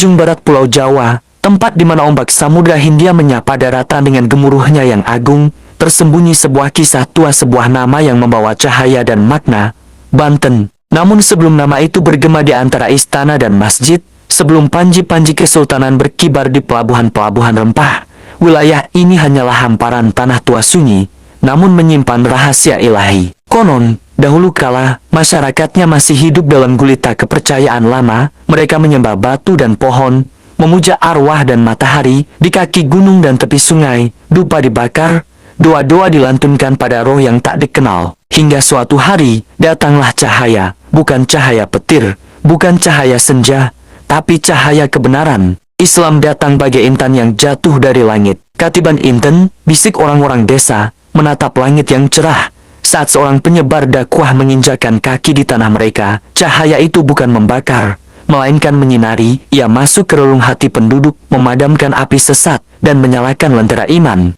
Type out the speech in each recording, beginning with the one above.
ujung barat Pulau Jawa, tempat di mana ombak Samudra Hindia menyapa daratan dengan gemuruhnya yang agung, tersembunyi sebuah kisah tua, sebuah nama yang membawa cahaya dan makna, Banten. Namun sebelum nama itu bergema di antara istana dan masjid, sebelum panji-panji kesultanan berkibar di pelabuhan-pelabuhan rempah, wilayah ini hanyalah hamparan tanah tua sunyi, namun menyimpan rahasia ilahi. Konon, dahulu kala, masyarakatnya masih hidup dalam gulita kepercayaan lama. Mereka menyembah batu dan pohon, memuja arwah dan matahari. Di kaki gunung dan tepi sungai, dupa dibakar, doa-doa dilantunkan pada roh yang tak dikenal. Hingga suatu hari, datanglah cahaya, bukan cahaya petir, bukan cahaya senja, tapi cahaya kebenaran. Islam datang bagai intan yang jatuh dari langit. Katiban Inten, bisik orang-orang desa, menatap langit yang cerah. Saat seorang penyebar dakwah menginjakan kaki di tanah mereka, cahaya itu bukan membakar, melainkan menyinari. Ia masuk ke relung hati penduduk, memadamkan api sesat, dan menyalakan lentera iman.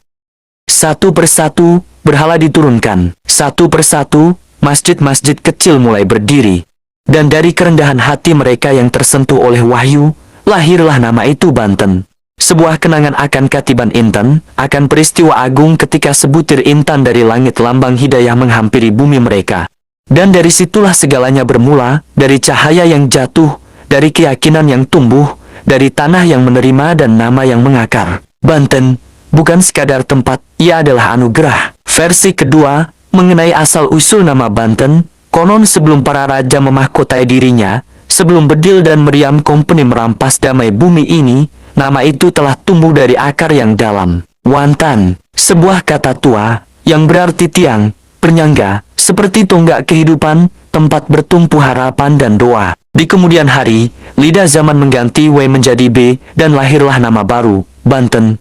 Satu persatu, berhala diturunkan. Satu persatu, masjid-masjid kecil mulai berdiri. Dan dari kerendahan hati mereka yang tersentuh oleh wahyu, lahirlah nama itu Banten. Sebuah kenangan akan Katiban Inten, akan peristiwa agung ketika sebutir intan dari langit lambang hidayah menghampiri bumi mereka. Dan dari situlah segalanya bermula, dari cahaya yang jatuh, dari keyakinan yang tumbuh, dari tanah yang menerima dan nama yang mengakar. Banten, bukan sekadar tempat, ia adalah anugerah. Versi kedua, mengenai asal-usul nama Banten, konon sebelum para raja memahkotai dirinya, sebelum Bedil dan Meriam Company merampas damai bumi ini, nama itu telah tumbuh dari akar yang dalam. Wantan, sebuah kata tua, yang berarti tiang, penyangga, seperti tonggak kehidupan, tempat bertumpu harapan dan doa. Di kemudian hari, lidah zaman mengganti W menjadi B, dan lahirlah nama baru, Banten.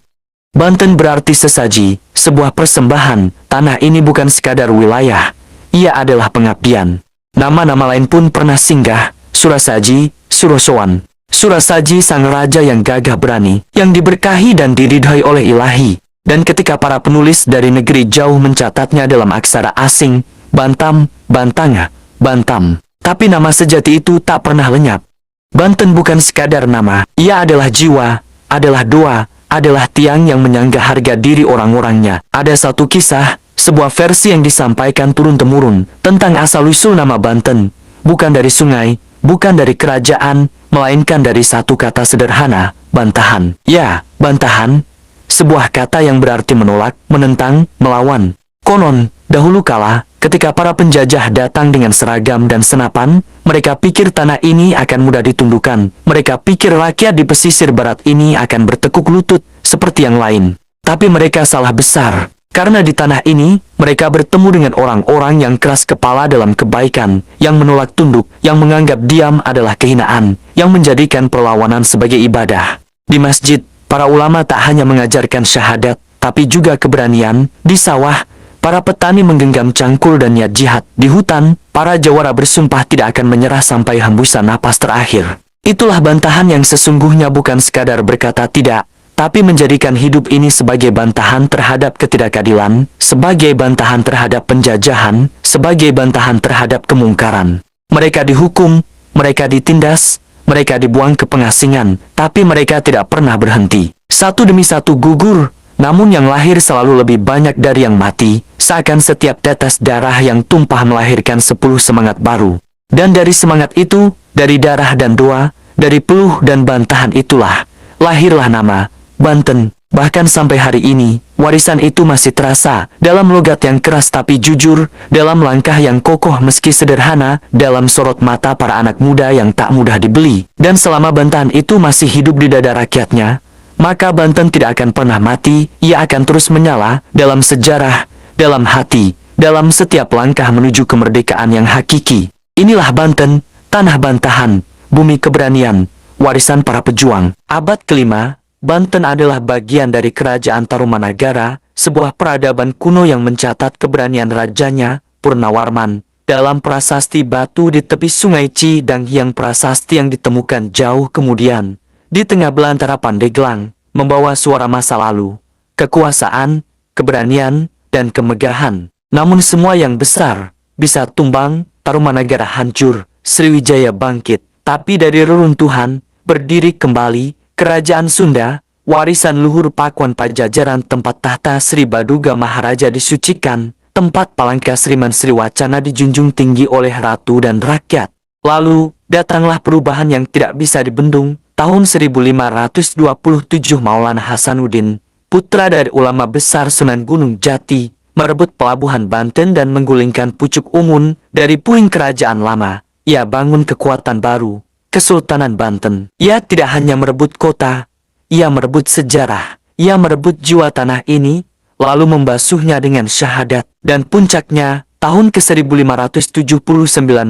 Banten berarti sesaji, sebuah persembahan. Tanah ini bukan sekadar wilayah, ia adalah pengabdian. Nama-nama lain pun pernah singgah, Surasaji, Surosoan. Surasaji sang raja yang gagah berani, yang diberkahi dan diridhoi oleh ilahi. Dan ketika para penulis dari negeri jauh mencatatnya dalam aksara asing, Bantam, Bantanga, Bantam. Tapi nama sejati itu tak pernah lenyap. Banten bukan sekadar nama, ia adalah jiwa, adalah doa, adalah tiang yang menyanggah harga diri orang-orangnya. Ada satu kisah, sebuah versi yang disampaikan turun-temurun, tentang asal-usul nama Banten. Bukan dari sungai, bukan dari kerajaan, melainkan dari satu kata sederhana, bantahan. Ya, bantahan, sebuah kata yang berarti menolak, menentang, melawan. Konon, dahulu kala, ketika para penjajah datang dengan seragam dan senapan, mereka pikir tanah ini akan mudah ditundukkan. Mereka pikir rakyat di pesisir barat ini akan bertekuk lutut, seperti yang lain. Tapi mereka salah besar. Karena di tanah ini, mereka bertemu dengan orang-orang yang keras kepala dalam kebaikan, yang menolak tunduk, yang menganggap diam adalah kehinaan, yang menjadikan perlawanan sebagai ibadah. Di masjid, para ulama tak hanya mengajarkan syahadat, tapi juga keberanian. Di sawah, para petani menggenggam cangkul dan niat jihad. Di hutan, para jawara bersumpah tidak akan menyerah sampai hembusan napas terakhir. Itulah bantahan yang sesungguhnya, bukan sekadar berkata tidak, tapi menjadikan hidup ini sebagai bantahan terhadap ketidakadilan, sebagai bantahan terhadap penjajahan, sebagai bantahan terhadap kemungkaran. Mereka dihukum, mereka ditindas, mereka dibuang ke pengasingan, tapi mereka tidak pernah berhenti. Satu demi satu gugur, namun yang lahir selalu lebih banyak dari yang mati, seakan setiap tetes darah yang tumpah melahirkan 10 semangat baru. Dan dari semangat itu, dari darah dan doa, dari peluh dan bantahan itulah, lahirlah nama Banten. Bahkan sampai hari ini, warisan itu masih terasa, dalam logat yang keras tapi jujur, dalam langkah yang kokoh meski sederhana, dalam sorot mata para anak muda yang tak mudah dibeli. Dan selama bantahan itu masih hidup di dada rakyatnya, maka Banten tidak akan pernah mati, ia akan terus menyala, dalam sejarah, dalam hati, dalam setiap langkah menuju kemerdekaan yang hakiki. Inilah Banten, tanah bantahan, bumi keberanian, warisan para pejuang. Abad kelima, Banten adalah bagian dari kerajaan Tarumanagara, sebuah peradaban kuno yang mencatat keberanian rajanya, Purnawarman, dalam prasasti batu di tepi sungai Cidanghyang, prasasti yang ditemukan jauh kemudian, di tengah belantara Pandeglang, membawa suara masa lalu, kekuasaan, keberanian, dan kemegahan. Namun semua yang besar, bisa tumbang, Tarumanagara hancur, Sriwijaya bangkit, tapi dari reruntuhan, berdiri kembali, kerajaan Sunda, warisan luhur Pakuan Pajajaran, tempat tahta Sri Baduga Maharaja disucikan, tempat Palangka Sriman Sriwacana dijunjung tinggi oleh ratu dan rakyat. Lalu, datanglah perubahan yang tidak bisa dibendung. Tahun 1527 Maulana Hasanuddin, putra dari ulama besar Sunan Gunung Jati, merebut pelabuhan Banten dan menggulingkan pucuk Umun dari puing kerajaan lama. Ia bangun kekuatan baru, Kesultanan Banten. Ia tidak hanya merebut kota, ia merebut sejarah, ia merebut jiwa tanah ini, lalu membasuhnya dengan syahadat. Dan puncaknya, tahun ke-1579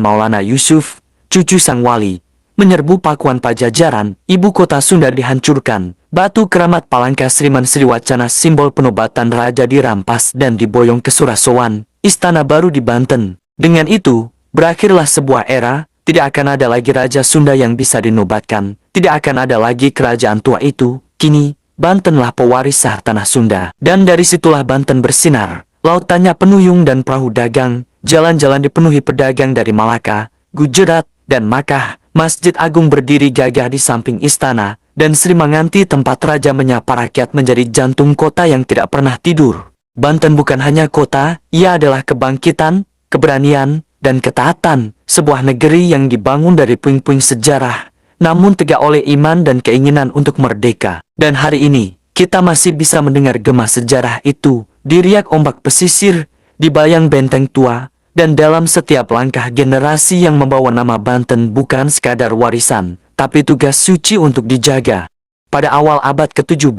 Maulana Yusuf, cucu sang wali, menyerbu Pakuan Pajajaran, ibu kota Sunda dihancurkan. Batu keramat Palangka Sriman Sriwacana, simbol penobatan raja, dirampas dan diboyong ke Surasowan, istana baru di Banten. Dengan itu, berakhirlah sebuah era. Tidak akan ada lagi raja Sunda yang bisa dinobatkan. Tidak akan ada lagi kerajaan tua itu. Kini, Bantenlah pewaris sah tanah Sunda. Dan dari situlah Banten bersinar. Lautannya penuyung dan perahu dagang. Jalan-jalan dipenuhi pedagang dari Malaka, Gujarat, dan Makkah. Masjid Agung berdiri gagah di samping istana. Dan Sri Manganti, tempat raja menyapa rakyat, menjadi jantung kota yang tidak pernah tidur. Banten bukan hanya kota, ia adalah kebangkitan, keberanian, dan ketaatan. Sebuah negeri yang dibangun dari puing-puing sejarah, namun tegak oleh iman dan keinginan untuk merdeka. Dan hari ini, kita masih bisa mendengar gema sejarah itu, diriak ombak pesisir, dibayang benteng tua, dan dalam setiap langkah generasi yang membawa nama Banten bukan sekadar warisan, tapi tugas suci untuk dijaga. Pada awal abad ke-17,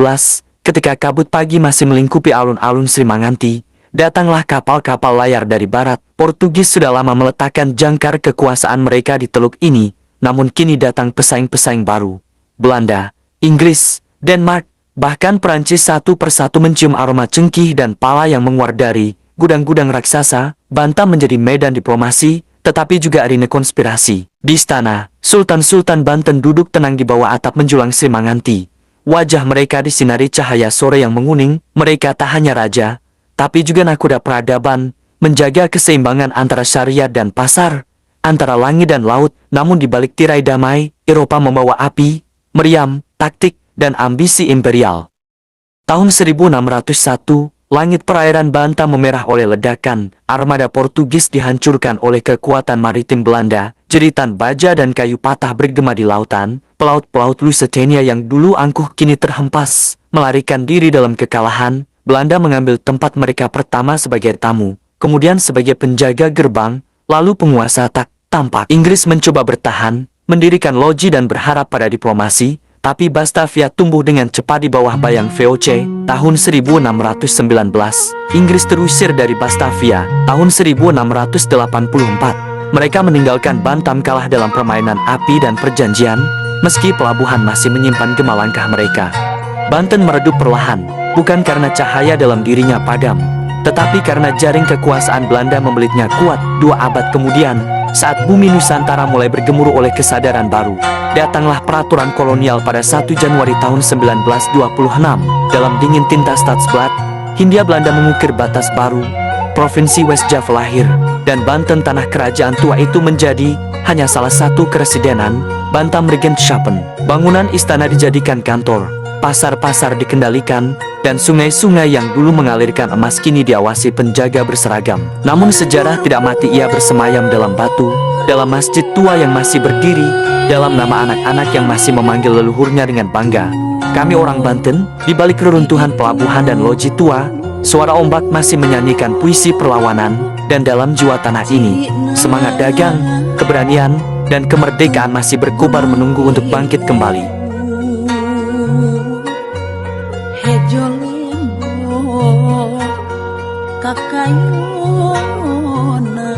ketika kabut pagi masih melingkupi alun-alun Sri Manganti, datanglah kapal-kapal layar dari barat. Portugis sudah lama meletakkan jangkar kekuasaan mereka di teluk ini, namun kini datang pesaing-pesaing baru. Belanda, Inggris, Denmark, bahkan Perancis satu persatu mencium aroma cengkih dan pala yang menguar dari gudang-gudang raksasa. Banten menjadi medan diplomasi, tetapi juga arena konspirasi. Di istana, Sultan-Sultan Banten duduk tenang di bawah atap menjulang Sri Manganti. Wajah mereka disinari cahaya sore yang menguning. Mereka tak hanya raja, tapi juga nakoda peradaban, menjaga keseimbangan antara syariat dan pasar, antara langit dan laut. Namun di balik tirai damai, Eropa membawa api, meriam, taktik, dan ambisi imperial. Tahun 1601, langit perairan Banten memerah oleh ledakan. Armada Portugis dihancurkan oleh kekuatan maritim Belanda. Jeritan baja dan kayu patah bergema di lautan. Pelaut-pelaut Lusitania yang dulu angkuh kini terhempas, melarikan diri dalam kekalahan. Belanda mengambil tempat mereka pertama sebagai tamu, kemudian sebagai penjaga gerbang, lalu penguasa tak tampak. Inggris mencoba bertahan, mendirikan loji dan berharap pada diplomasi, tapi Batavia tumbuh dengan cepat di bawah bayang VOC. Tahun 1619, Inggris terusir dari Batavia. Tahun 1684, mereka meninggalkan Banten kalah dalam permainan api dan perjanjian, meski pelabuhan masih menyimpan gema langkah mereka. Banten meredup perlahan, bukan karena cahaya dalam dirinya padam, tetapi karena jaring kekuasaan Belanda membelitnya kuat. 2 abad kemudian, saat bumi Nusantara mulai bergemuruh oleh kesadaran baru, datanglah peraturan kolonial pada 1 Januari tahun 1926. Dalam dingin tinta Stadsblad, Hindia Belanda mengukir batas baru. Provinsi West Java lahir, dan Banten, tanah kerajaan tua itu, menjadi hanya salah satu keresidenan. Bantam Regentschapin. Bangunan istana dijadikan kantor, pasar-pasar dikendalikan, dan sungai-sungai yang dulu mengalirkan emas kini diawasi penjaga berseragam. Namun sejarah tidak mati, ia bersemayam dalam batu, dalam masjid tua yang masih berdiri, dalam nama anak-anak yang masih memanggil leluhurnya dengan bangga. Kami orang Banten. Di balik reruntuhan pelabuhan dan loji tua, suara ombak masih menyanyikan puisi perlawanan, dan dalam jiwa tanah ini, semangat dagang, keberanian, dan kemerdekaan masih berkobar menunggu untuk bangkit kembali. Kakayona